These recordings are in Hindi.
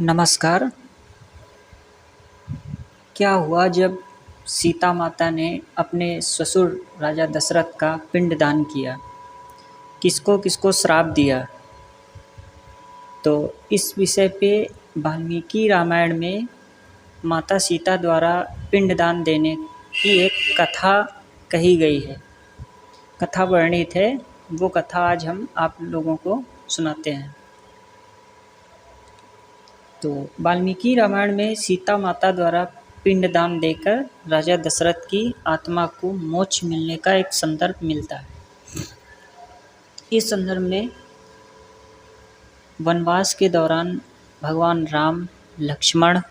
नमस्कार। क्या हुआ जब सीता माता ने अपने ससुर राजा दशरथ का पिंडदान किया? किसको किसको श्राप दिया? तो इस विषय पे वाल्मीकि रामायण में माता सीता द्वारा पिंडदान देने की एक कथा कही गई है, कथा वर्णित है। वो कथा आज हम आप लोगों को सुनाते हैं। तो वाल्मीकि रामायण में सीता माता द्वारा पिंडदान देकर राजा दशरथ की आत्मा को मोक्ष मिलने का एक संदर्भ मिलता है। इस संदर्भ में वनवास के दौरान भगवान राम, लक्ष्मण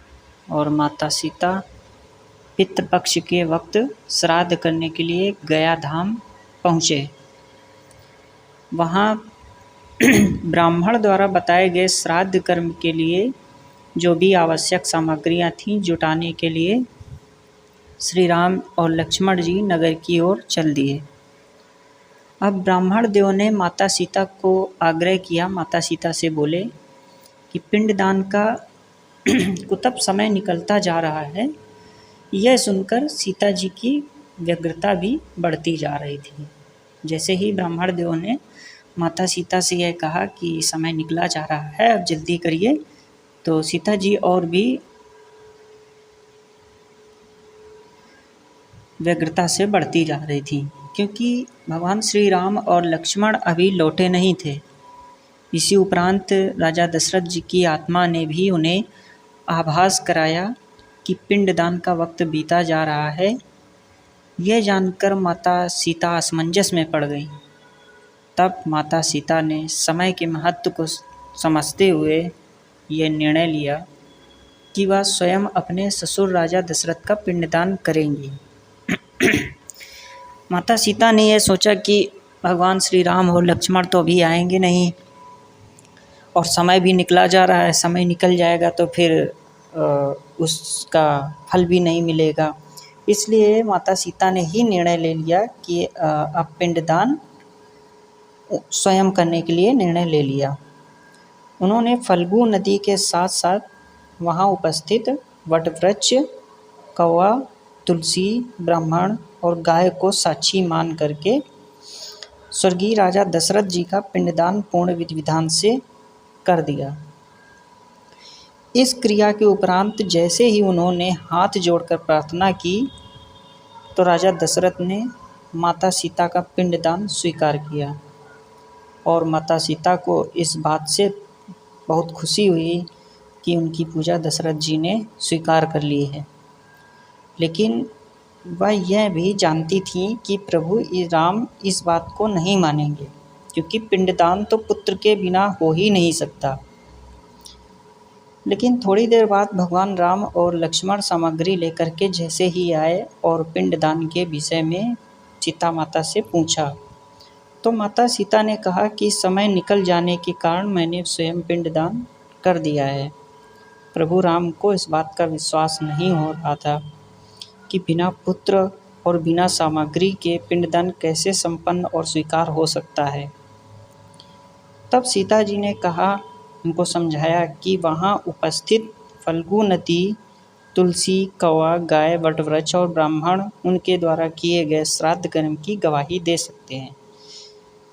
और माता सीता पितृपक्ष के वक्त श्राद्ध करने के लिए गया धाम पहुँचे। वहाँ ब्राह्मण द्वारा बताए गए श्राद्ध कर्म के लिए जो भी आवश्यक सामग्रियाँ थीं जुटाने के लिए श्री राम और लक्ष्मण जी नगर की ओर चल दिए। अब ब्राह्मण देव ने माता सीता को आग्रह किया, माता सीता से बोले कि पिंडदान का कुतब समय निकलता जा रहा है। यह सुनकर सीता जी की व्यग्रता भी बढ़ती जा रही थी। जैसे ही ब्राह्मण देव ने माता सीता से यह कहा कि समय निकला जा रहा है, अब जल्दी करिए, तो सीता जी और भी व्यग्रता से बढ़ती जा रही थी, क्योंकि भगवान श्री राम और लक्ष्मण अभी लौटे नहीं थे। इसी उपरांत राजा दशरथ जी की आत्मा ने भी उन्हें आभास कराया कि पिंडदान का वक्त बीता जा रहा है। यह जानकर माता सीता असमंजस में पड़ गई। तब माता सीता ने समय के महत्व को समझते हुए यह निर्णय लिया कि वह स्वयं अपने ससुर राजा दशरथ का पिंडदान करेंगी। माता सीता ने यह सोचा कि भगवान श्री राम और लक्ष्मण तो अभी आएंगे नहीं और समय भी निकला जा रहा है। समय निकल जाएगा तो फिर उसका फल भी नहीं मिलेगा। इसलिए माता सीता ने ही निर्णय ले लिया कि अब पिंडदान स्वयं करने के लिए निर्णय ले लिया। उन्होंने फल्गु नदी के साथ साथ वहाँ उपस्थित वटवृक्ष, कौवा, तुलसी, ब्राह्मण और गाय को साक्षी मान करके स्वर्गीय राजा दशरथ जी का पिंडदान पूर्ण विधि विधान से कर दिया। इस क्रिया के उपरांत जैसे ही उन्होंने हाथ जोड़कर प्रार्थना की तो राजा दशरथ ने माता सीता का पिंडदान स्वीकार किया और माता सीता को इस बात से बहुत खुशी हुई कि उनकी पूजा दशरथ जी ने स्वीकार कर ली है। लेकिन वह यह भी जानती थी कि प्रभु राम इस बात को नहीं मानेंगे, क्योंकि पिंडदान तो पुत्र के बिना हो ही नहीं सकता। लेकिन थोड़ी देर बाद भगवान राम और लक्ष्मण सामग्री लेकर के जैसे ही आए और पिंडदान के विषय में सीता माता से पूछा, तो माता सीता ने कहा कि समय निकल जाने के कारण मैंने स्वयं पिंडदान कर दिया है। प्रभु राम को इस बात का विश्वास नहीं हो रहा था कि बिना पुत्र और बिना सामग्री के पिंडदान कैसे संपन्न और स्वीकार हो सकता है। तब सीता जी ने कहा, उनको समझाया कि वहाँ उपस्थित फल्गु नदी, तुलसी, कौवा, गाय, वटवृक्ष और ब्राह्मण उनके द्वारा किए गए श्राद्ध कर्म की गवाही दे सकते हैं।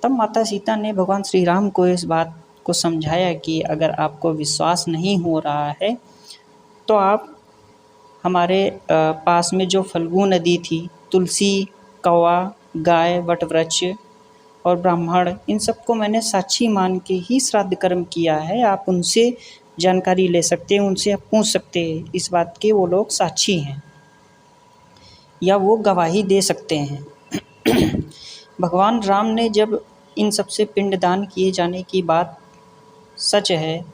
तब माता सीता ने भगवान श्री राम को इस बात को समझाया कि अगर आपको विश्वास नहीं हो रहा है तो आप हमारे पास में जो फल्गु नदी थी, तुलसी, कौवा, गाय, वटवृक्ष और ब्राह्मण, इन सबको मैंने साक्षी मान के ही श्राद्ध कर्म किया है। आप उनसे जानकारी ले सकते हैं, उनसे आप पूछ सकते हैं इस बात के, वो लोग साक्षी हैं या वो गवाही दे सकते हैं। भगवान राम ने जब इन सबसे पिंडदान किए जाने की बात सच है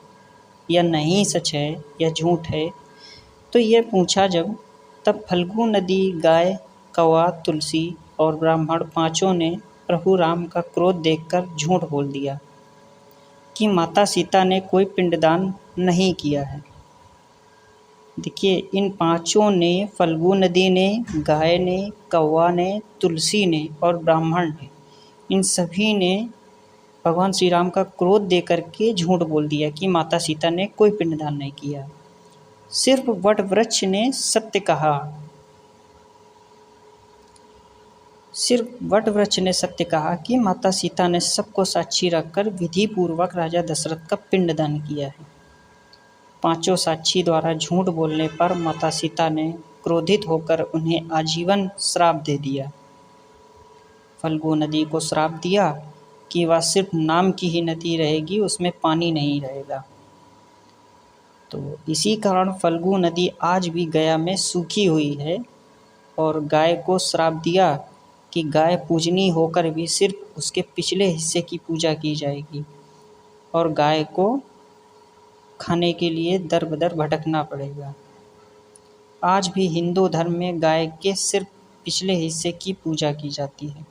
या नहीं सच है या झूठ है तो ये पूछा जब, तब फल्गु नदी, गाय, कौवा, तुलसी और ब्राह्मण पांचों ने प्रभु राम का क्रोध देखकर झूठ बोल दिया कि माता सीता ने कोई पिंडदान नहीं किया है। देखिए, इन पांचों ने, फल्गु नदी ने, गाय ने, कौवा ने, तुलसी ने और ब्राह्मण ने, इन सभी ने भगवान श्री राम का क्रोध देकर के झूठ बोल दिया कि माता सीता ने कोई पिंडदान नहीं किया। सिर्फ वट वृक्ष ने सत्य कहा। सिर्फ वट वृक्ष ने सत्य कहा कि माता सीता ने सबको साक्षी रखकर विधि पूर्वक राजा दशरथ का पिंडदान किया है। पांचों साक्षी द्वारा झूठ बोलने पर माता सीता ने क्रोधित होकर उन्हें आजीवन श्राप दे दिया। फल्गु नदी को श्राप दिया कि वह सिर्फ नाम की ही नदी रहेगी, उसमें पानी नहीं रहेगा। तो इसी कारण फल्गु नदी आज भी गया में सूखी हुई है। और गाय को श्राप दिया कि गाय पूजनीय होकर भी सिर्फ उसके पिछले हिस्से की पूजा की जाएगी और गाय को खाने के लिए दर बदर भटकना पड़ेगा। आज भी हिंदू धर्म में गाय के सिर्फ पिछले हिस्से की पूजा की जाती है।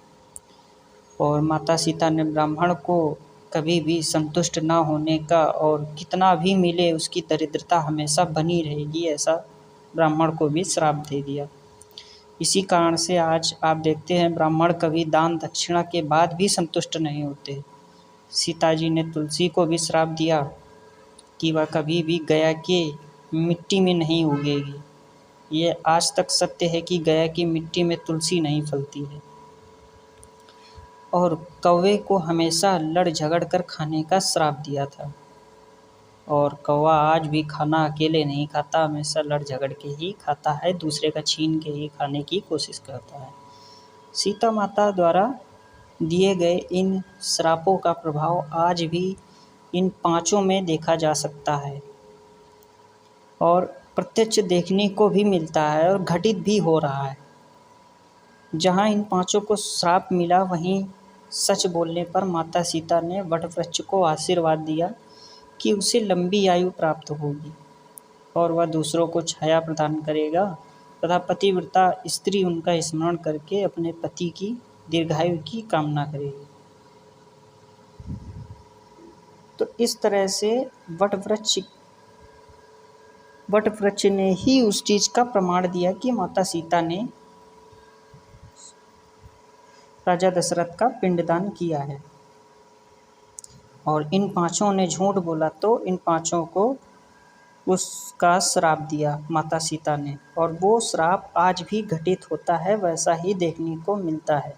और माता सीता ने ब्राह्मण को कभी भी संतुष्ट ना होने का और कितना भी मिले उसकी दरिद्रता हमेशा बनी रहेगी, ऐसा ब्राह्मण को भी श्राप दे दिया। इसी कारण से आज आप देखते हैं ब्राह्मण कभी दान दक्षिणा के बाद भी संतुष्ट नहीं होते। सीता जी ने तुलसी को भी श्राप दिया कि वह कभी भी गया के मिट्टी में नहीं उगेगी। ये आज तक सत्य है कि गया की मिट्टी में तुलसी नहीं फलती है। और कौवे को हमेशा लड़ झगड़ कर खाने का श्राप दिया था। और कौवा आज भी खाना अकेले नहीं खाता, हमेशा लड़ झगड़ के ही खाता है, दूसरे का छीन के ही खाने की कोशिश करता है। सीता माता द्वारा दिए गए इन श्रापों का प्रभाव आज भी इन पांचों में देखा जा सकता है और प्रत्यक्ष देखने को भी मिलता है और घटित भी हो रहा है। जहाँ इन पांचों को श्राप मिला वहीं सच बोलने पर माता सीता ने वटवृक्ष को आशीर्वाद दिया कि उसे लंबी आयु प्राप्त होगी और वह दूसरों को छाया प्रदान करेगा तथा पतिव्रता स्त्री उनका स्मरण करके अपने पति की दीर्घायु की कामना करेगी। तो इस तरह से वटवृक्ष ने ही उस चीज का प्रमाण दिया कि माता सीता ने राजा दशरथ का पिंडदान किया है। और इन पांचों ने झूठ बोला तो इन पांचों को उसका श्राप दिया माता सीता ने, और वो श्राप आज भी घटित होता है, वैसा ही देखने को मिलता है।